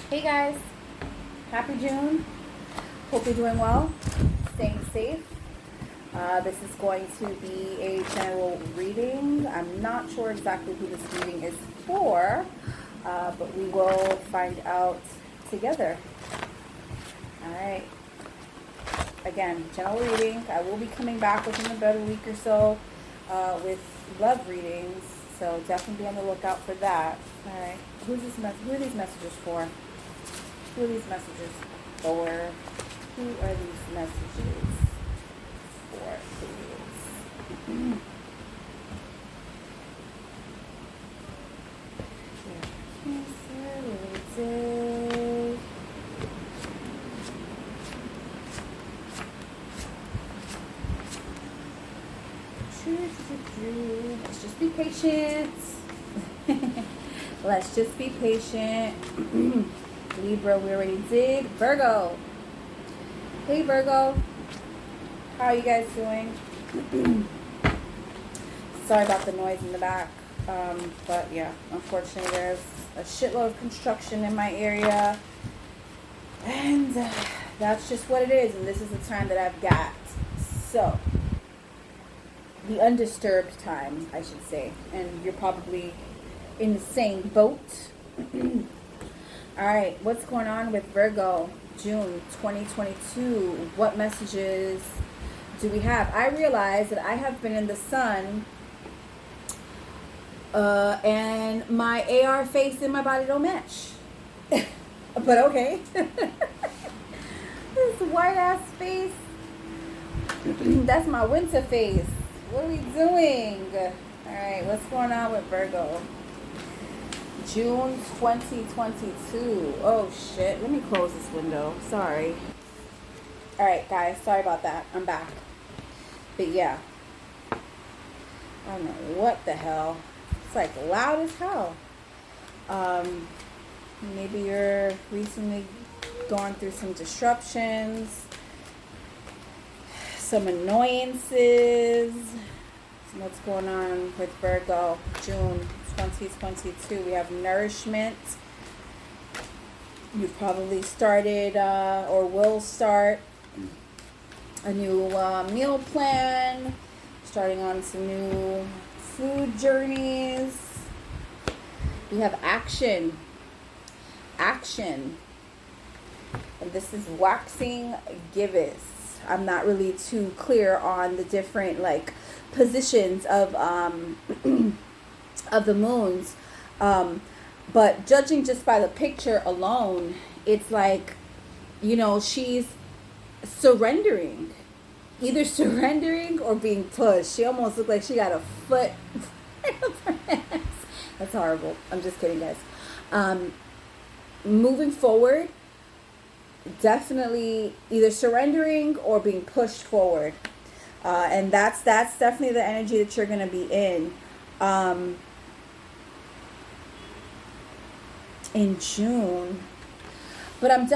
Hey guys, happy June. Hope you're doing well, staying safe. This is going to be a general reading. I'm not sure exactly who this reading is for, but we will find out together. All right. Again, general reading. I will be coming back within about a week or so with love readings, so definitely be on the lookout for that. All right. Who are these messages for? Who are these messages for? Who are these messages for, please? Let's just be patient. Let's just be patient. Libra, we already did. Virgo. Hey Virgo. How are you guys doing? Sorry about the noise in the back. But yeah, unfortunately there's a shitload of construction in my area. And that's just what it is. And this is the time that I've got. So, the undisturbed time, I should say. And you're probably in the same boat. All right, what's going on with Virgo, June 2022? What messages do we have? I realize that I have been in the sun, and my AR face and my body don't match. But okay. This white ass face, that's my winter face. What are we doing? All right, what's going on with Virgo? June 2022. Oh shit. Let me close this window. Sorry. Alright guys, sorry about that. I'm back. But yeah. I don't know what the hell. It's like loud as hell. Maybe you're recently going through some disruptions, some annoyances. What's going on with Virgo? June 2022. We have nourishment. You've probably started or will start a new meal plan, starting on some new food journeys. We have action. And this is waxing gibbous. I'm not really too clear on the different positions of of the moons, but judging just by the picture alone, it's like, she's surrendering, either surrendering or being pushed. She almost looked like she got a foot. That's horrible. I'm just kidding, guys. Moving forward, definitely either surrendering or being pushed forward, and that's definitely the energy that you're going to be in June. But I'm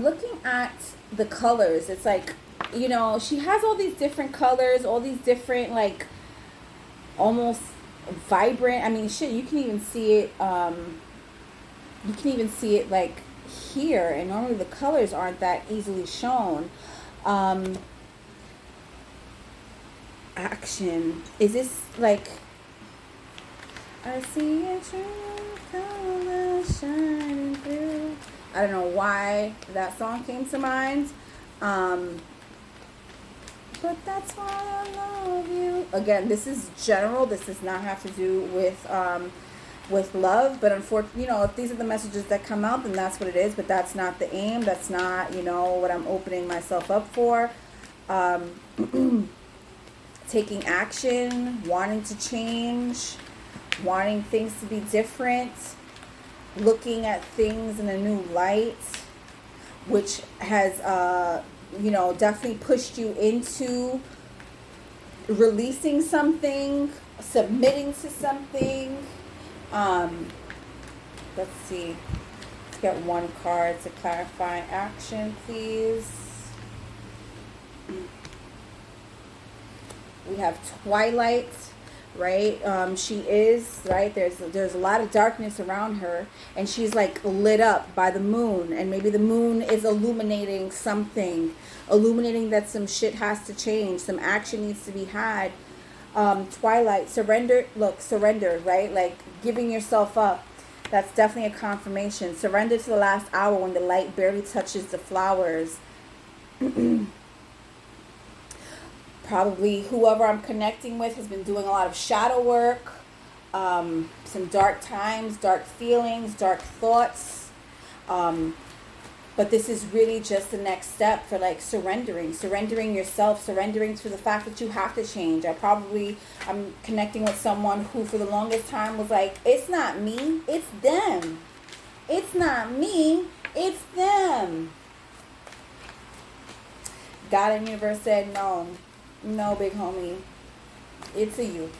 looking at the colors. It's like, she has all these different colors, all these different almost vibrant. I mean, shit, you can even see it here, and normally the colors aren't that easily shown. Action. Is this I see a color shining through. I don't know why that song came to mind. But that's why I love you. Again, this is general. This does not have to do with love. But unfortunately, if these are the messages that come out, then that's what it is. But that's not the aim. That's not, what I'm opening myself up for. Taking action, wanting to change, wanting things to be different, looking at things in a new light, which has, definitely pushed you into releasing something, submitting to something. Let's see. Let's get one card to clarify action, please. We have Twilight. right? She is, right? There's a lot of darkness around her, and she's like lit up by the moon, and maybe the moon is illuminating something, illuminating that some shit has to change, some action needs to be had. Twilight, surrender, look, surrender, right? Like giving yourself up. That's definitely a confirmation. Surrender to the last hour when the light barely touches the flowers. Probably whoever I'm connecting with has been doing a lot of shadow work, some dark times, dark feelings, dark thoughts. But this is really just the next step for like surrendering yourself, surrendering to the fact that you have to change. I'm connecting with someone who for the longest time was like, it's not me, it's them. It's not me, it's them. God and universe said, no, big homie. It's a you.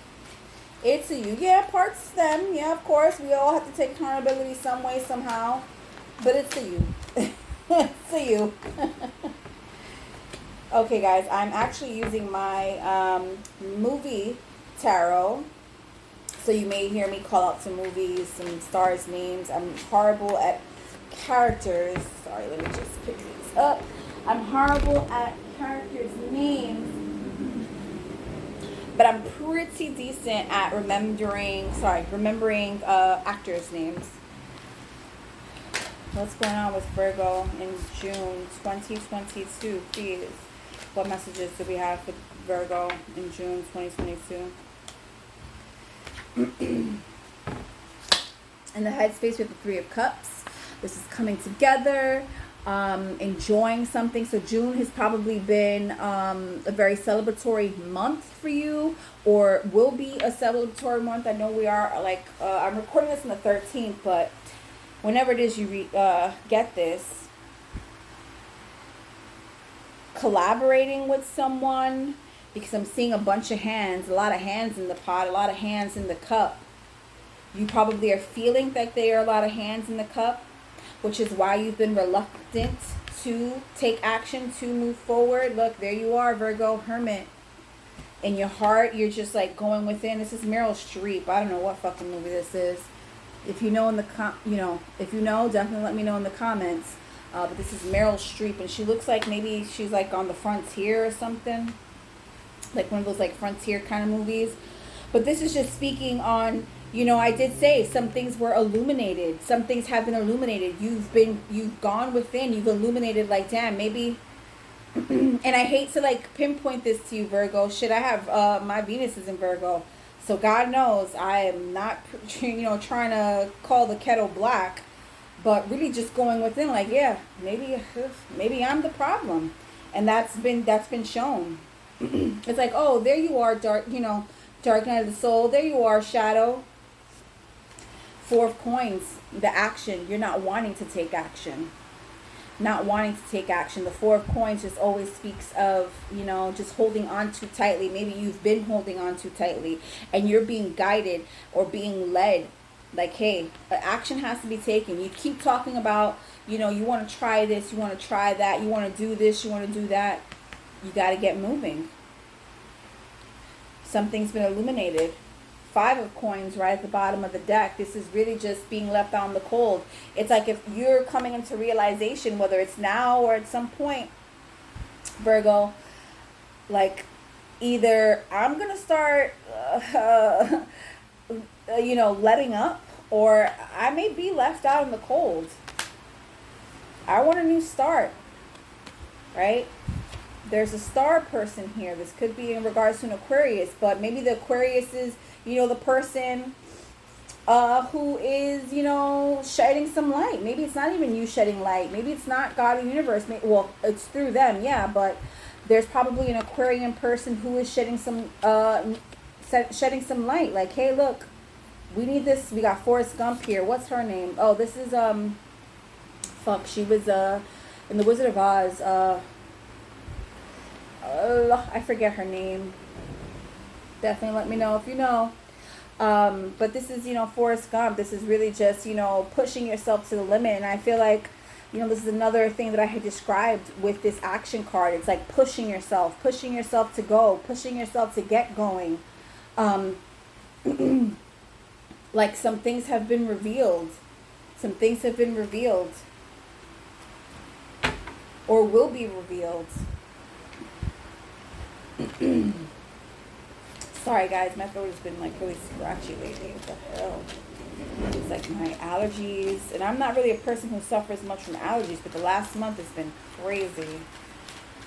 It's a you. Yeah, parts of them. Yeah, of course. We all have to take accountability some way, somehow. But it's a you. It's a you. Okay, guys. I'm actually using my movie tarot. So you may hear me call out some movies, some stars' names. I'm horrible at characters. Sorry, let me just pick these up. I'm horrible at characters' names. But I'm pretty decent at remembering actors' names. What's going on with Virgo in June 2022, please? What messages do we have for Virgo in June 2022? In the headspace with the Three of Cups. This is coming together. Enjoying something. So June has probably been a very celebratory month for you, or will be a celebratory month. I know we are like I'm recording this on the 13th, but whenever it is you get this, collaborating with someone, because I'm seeing a bunch of hands, a lot of hands in the pot, a lot of hands in the cup. You probably are feeling like there are a lot of hands in the cup, which is why you've been reluctant to take action, to move forward. Look, there you are, Virgo, Hermit. In your heart, you're just like going within. This is Meryl Streep. I don't know what fucking movie this is. If you know if you know, definitely let me know in the comments. But this is Meryl Streep, and she looks like maybe she's like on the frontier or something. Like one of those like frontier kind of movies. But this is just speaking on, I did say some things were illuminated. Some things have been illuminated. You've gone within. You've illuminated like, damn, maybe. And I hate to like pinpoint this to you, Virgo. Shit, I have my Venus is in Virgo. So God knows I am not, trying to call the kettle black. But really just going within like, yeah, maybe I'm the problem. And that's been shown. It's like, oh, there you are, dark night of the soul. There you are, shadow. Four of Coins, the action. You're not wanting to take action. The Four of Coins just always speaks of, just holding on too tightly. Maybe you've been holding on too tightly and you're being guided or being led. Like, hey, action has to be taken. You keep talking about, you want to try this, you want to try that, you want to do this, you want to do that. You got to get moving. Something's been illuminated. Five of Coins right at the bottom of the deck. This is really just being left out in the cold. It's like if you're coming into realization, whether it's now or at some point, Virgo, like either I'm going to start, letting up, or I may be left out in the cold. I want a new start, right? There's a star person here. This could be in regards to an Aquarius, but maybe the Aquarius is, the person who is, shedding some light. Maybe it's not even you shedding light. Maybe it's not God or universe. Well, it's through them, yeah, but there's probably an Aquarian person who is shedding some light. Like, hey, look, we need this. We got Forrest Gump here. What's her name? Oh, this is, she was in The Wizard of Oz. I forget her name. Definitely let me know if you know. But this is, Forrest Gump. This is really just, pushing yourself to the limit. And I feel like, this is another thing that I had described with this action card. It's like pushing yourself to go, pushing yourself to get going. Like some things have been revealed. Some things have been revealed. Or will be revealed. Sorry guys, my throat has been like really scratchy lately. What the hell? It's like my allergies. And I'm not really a person who suffers much from allergies, but the last month has been crazy.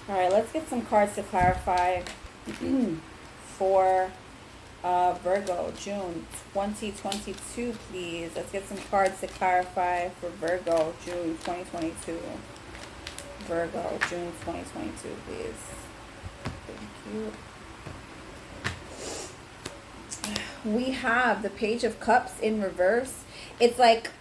Alright, let's get some cards to clarify for Virgo, June 2022, please. Let's get some cards to clarify for Virgo, June 2022. Virgo, June 2022, please. Thank you. We have the Page of Cups in reverse. It's like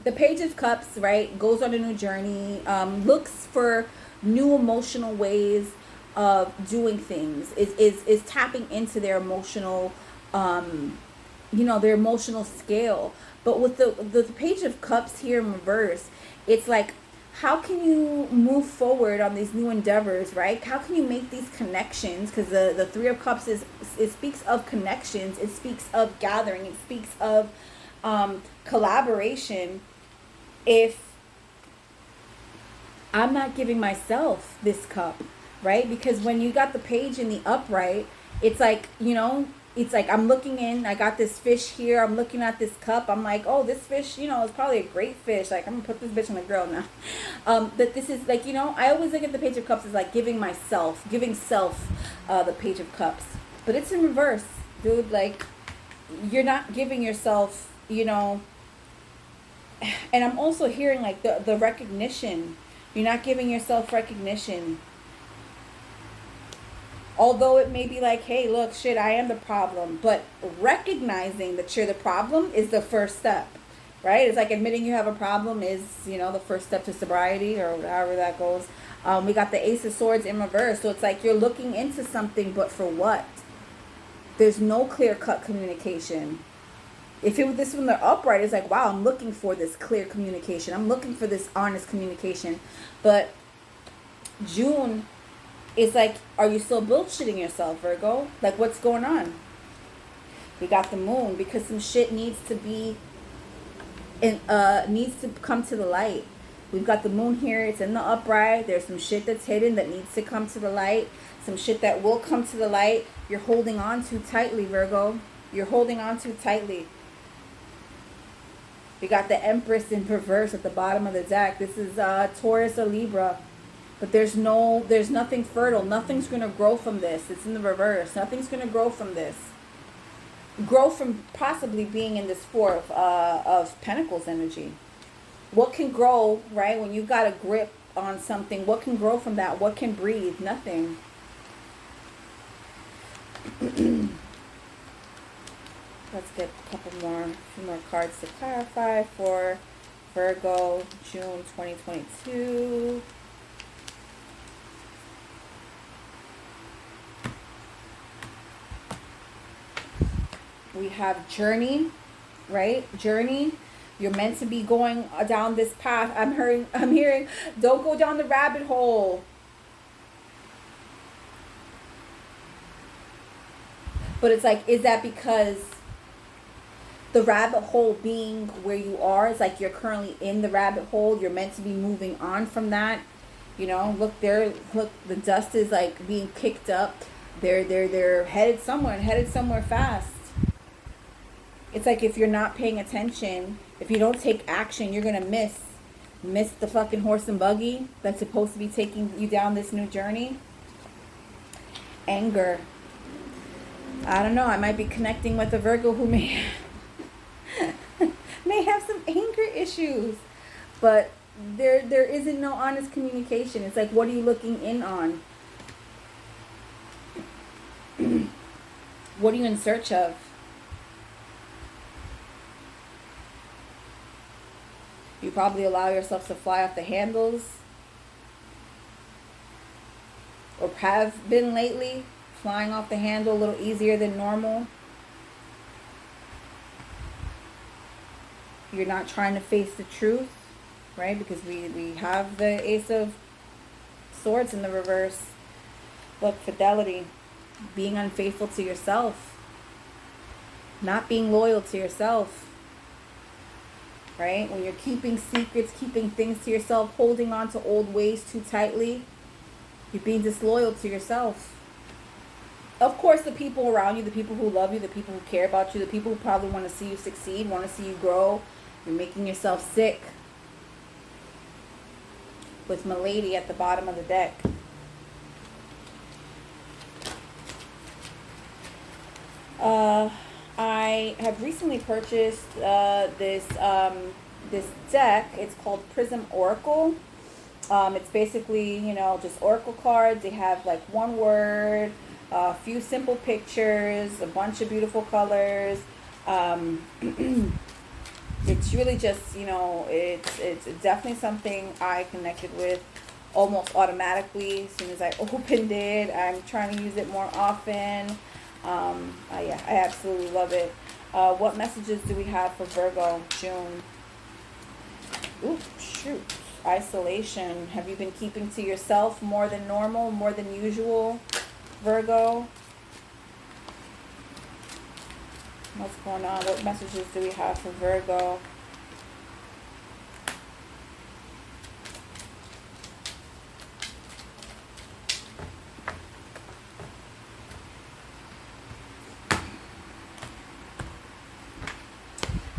the Page of Cups, right, goes on a new journey, looks for new emotional ways of doing things, is tapping into their emotional, their emotional scale. But with the Page of Cups here in reverse, it's like, how can you move forward on these new endeavors, right? How can you make these connections? Because the Three of Cups it speaks of connections. It speaks of gathering. It speaks of collaboration. If I'm not giving myself this cup, right? Because when you got the page in the upright, it's like, it's like I'm looking in, I got this fish here, I'm looking at this cup, I'm like, oh, this fish, is probably a great fish, like, I'm gonna put this bitch on the grill now. But this is like, I always look at the Page of Cups as like giving self the Page of Cups. But it's in reverse, dude. Like, you're not giving yourself, and I'm also hearing like the recognition. You're not giving yourself recognition. Although it may be like, hey, look, shit, I am the problem. But recognizing that you're the problem is the first step, right? It's like admitting you have a problem is, the first step to sobriety, or however that goes. We got the Ace of Swords in reverse. So it's like you're looking into something, but for what? There's no clear-cut communication. If this from the upright, it's like, wow, I'm looking for this clear communication. I'm looking for this honest communication. But June, it's like, are you still bullshitting yourself, Virgo? Like, what's going on? We got the Moon, because some shit needs to come to the light. We've got the Moon here. It's in the upright. There's some shit that's hidden that needs to come to the light. Some shit that will come to the light. You're holding on too tightly, Virgo. You're holding on too tightly. We got the Empress in reverse at the bottom of the deck. This is Taurus or Libra. But there's nothing fertile. Nothing's going to grow from this. It's in the reverse. Nothing's going to grow from this. Grow from possibly being in this Four of Pentacles energy. What can grow, right? When you've got a grip on something, what can grow from that? What can breathe? Nothing. Let's get a few more cards to clarify for Virgo, June 2022. We have journey, right? Journey. You're meant to be going down this path. I'm hearing, don't go down the rabbit hole. But it's like, is that because the rabbit hole being where you are, it's like you're currently in the rabbit hole. You're meant to be moving on from that. Look there. Look, the dust is like being kicked up. They're headed somewhere fast. It's like if you're not paying attention, if you don't take action, you're going to miss the fucking horse and buggy that's supposed to be taking you down this new journey. Anger. I don't know. I might be connecting with a Virgo who may have some anger issues. But there isn't no honest communication. It's like, what are you looking in on? What are you in search of? You probably allow yourself to fly off the handles, or have been lately, flying off the handle a little easier than normal. You're not trying to face the truth, right? Because we have the Ace of Swords in the reverse. Look, fidelity, being unfaithful to yourself. Not being loyal to yourself. Right? When you're keeping secrets, keeping things to yourself, holding on to old ways too tightly, you're being disloyal to yourself. Of course, the people around you, the people who love you, the people who care about you, the people who probably want to see you succeed, want to see you grow, you're making yourself sick. With Milady at the bottom of the deck. I have recently purchased this deck. It's called Prism Oracle. It's basically, you know, just oracle cards. They have like one word, a few simple pictures, a bunch of beautiful colors. It's really just, you know, it's definitely something I connected with almost automatically as soon as I opened it. I'm trying to use it more often. Yeah, I absolutely love it. What messages do we have for Virgo, June? Ooh, shoot. Isolation. Have you been keeping to yourself more than normal, more than usual, Virgo? What's going on? What messages do we have for Virgo?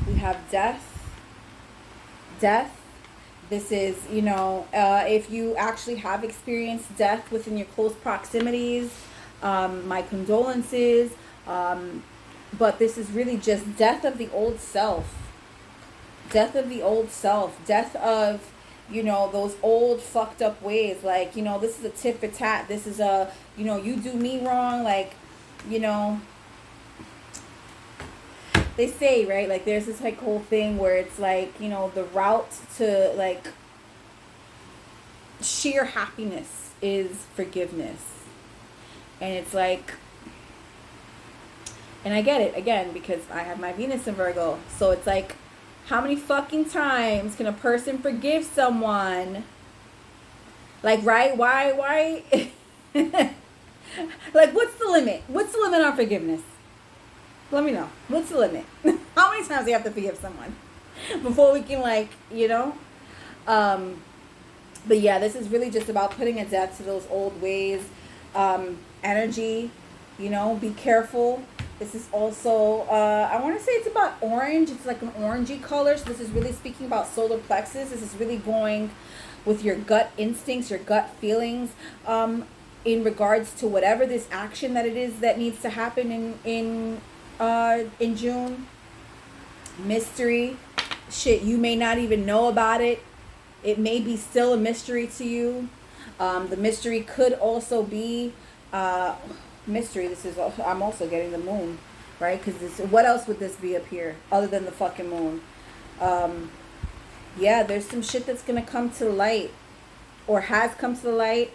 We have death. Death. This is, you know, if you actually have experienced death within your close proximities, my condolences. But this is really just death of the old self. Death of the old self. Death of, you know, those old fucked up ways. Like, you know, this is a tit for tat. This is a, you know, you do me wrong. Like, you know, they say, right, like there's this like whole thing where it's like, you know, the route to like sheer happiness is forgiveness. And it's like, and I get it again because I have my Venus in Virgo. So it's like, how many fucking times can a person forgive someone? Like, right? Why? Like, what's the limit? What's the limit on forgiveness? Let me know. What's the limit? How many times do you have to forgive someone before we can, like, you know? But yeah, this is really just about putting a death to those old ways. Energy, you know, be careful. This is also, I want to say it's about orange. It's like an orangey color. So this is really speaking about solar plexus. This is really going with your gut instincts, your gut feelings, in regards to whatever this action that it is that needs to happen in June. Mystery. Shit, you may not even know about it. It may be still a mystery to you. The mystery could also be mystery. This is, I'm also getting the moon, right? Because this, what else would this be up here other than the fucking moon? Yeah, there's some shit that's gonna come to the light, or has come to the light,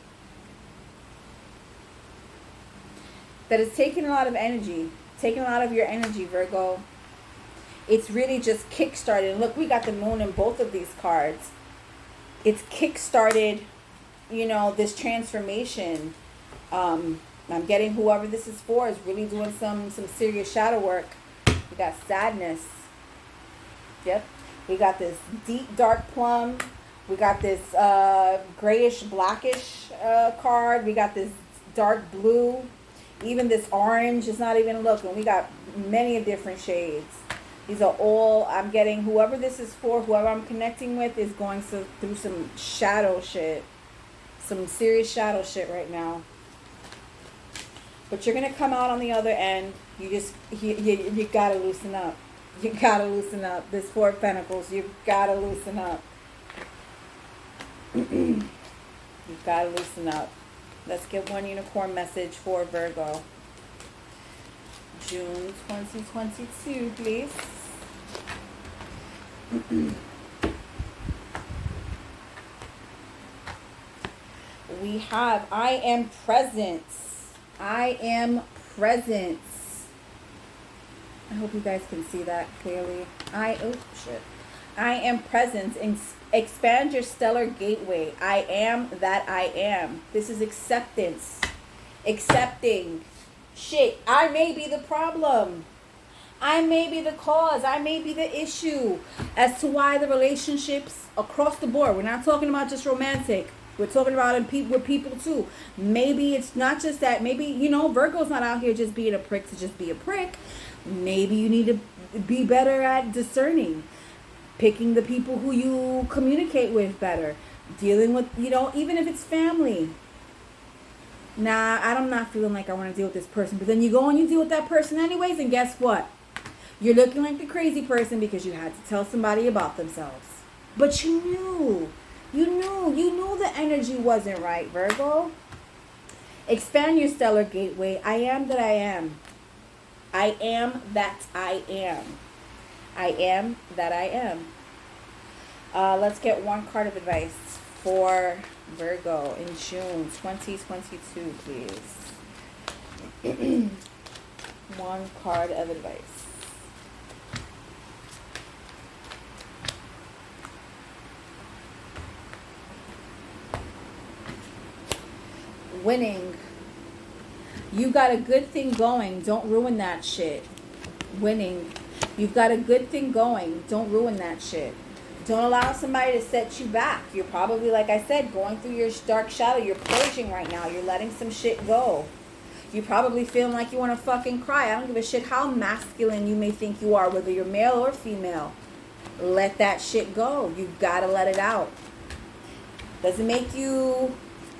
that is taking a lot of energy, taking a lot of your energy, Virgo. It's really just kickstarted. Look, we got the moon in both of these cards. It's kickstarted, you know, this transformation. I'm getting whoever this is for is really doing some serious shadow work. We got sadness. Yep. We got this deep dark plum. We got this grayish blackish card. We got this dark blue. Even this orange is not even looking. We got many different shades. These are all, I'm getting whoever this is for, whoever I'm connecting with is going through some shadow shit. Some serious shadow shit right now. But you're going to come out on the other end. You just, you got to loosen up. You got to loosen up. This Four of Pentacles, you've got to loosen up. You've got to loosen up. Let's get one unicorn message for Virgo. June 2022, please. We have, I am present. I am present. I hope you guys can see that clearly. Oh shit. I am present. Expand your stellar gateway. I am that I am. This is acceptance. Accepting. Shit, I may be the problem. I may be the cause. I may be the issue as to why the relationships across the board. We're not talking about just romantic. We're talking about with people too. Maybe it's not just that. Maybe, Virgo's not out here just being a prick to just be a prick. Maybe you need to be better at discerning, picking the people who you communicate with better, dealing with, even if it's family. Nah, I'm not feeling like I want to deal with this person. But then you go and you deal with that person anyways, and guess what? You're looking like the crazy person because you had to tell somebody about themselves. But you knew the energy wasn't right, Virgo. Expand your stellar gateway. I am that I am. I am that I am. I am that I am. Let's get one card of advice for Virgo in June 2022, please. One card of advice. Winning. You got a good thing going. Don't ruin that shit. Winning. You've got a good thing going. Don't ruin that shit. Don't allow somebody to set you back. You're probably, like I said, going through your dark shadow. You're purging right now. You're letting some shit go. You're probably feeling like you want to fucking cry. I don't give a shit how masculine you may think you are, whether you're male or female. Let that shit go. You've got to let it out. Doesn't make you...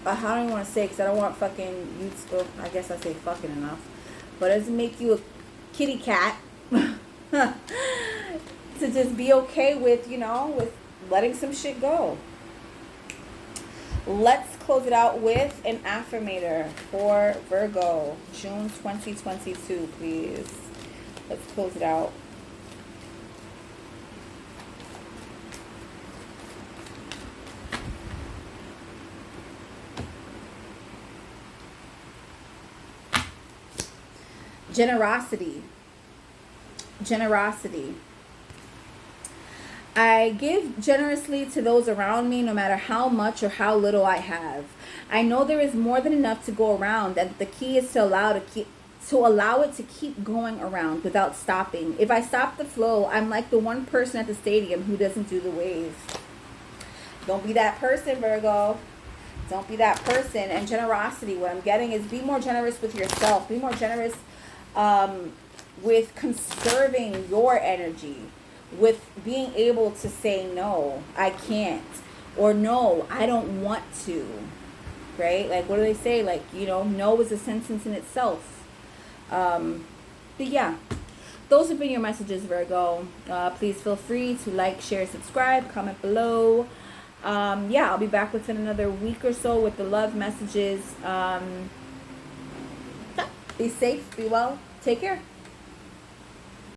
I don't even want to say, because I don't want fucking... I guess I say fucking enough. But it doesn't make you a kitty cat. To just be okay with, with letting some shit go. Let's close it out with an affirmator for Virgo, June 2022, please. Let's close it out. Generosity. Generosity. I give generously to those around me, no matter how much or how little I have. I know there is more than enough to go around, and the key is to allow it to keep going around without stopping. If I stop the flow, I'm like the one person at the stadium who doesn't do the wave. Don't be that person, Virgo. Don't be that person. And generosity, what I'm getting is be more generous with yourself. Be more generous with conserving your energy. With being able to say no, I can't, or no, I don't want to, right? Like, what do they say? Like, no is a sentence in itself. But yeah, those have been your messages, Virgo. Please feel free to like, share, subscribe, comment below. Yeah, I'll be back within another week or so with the love messages. Be safe, be well, take care.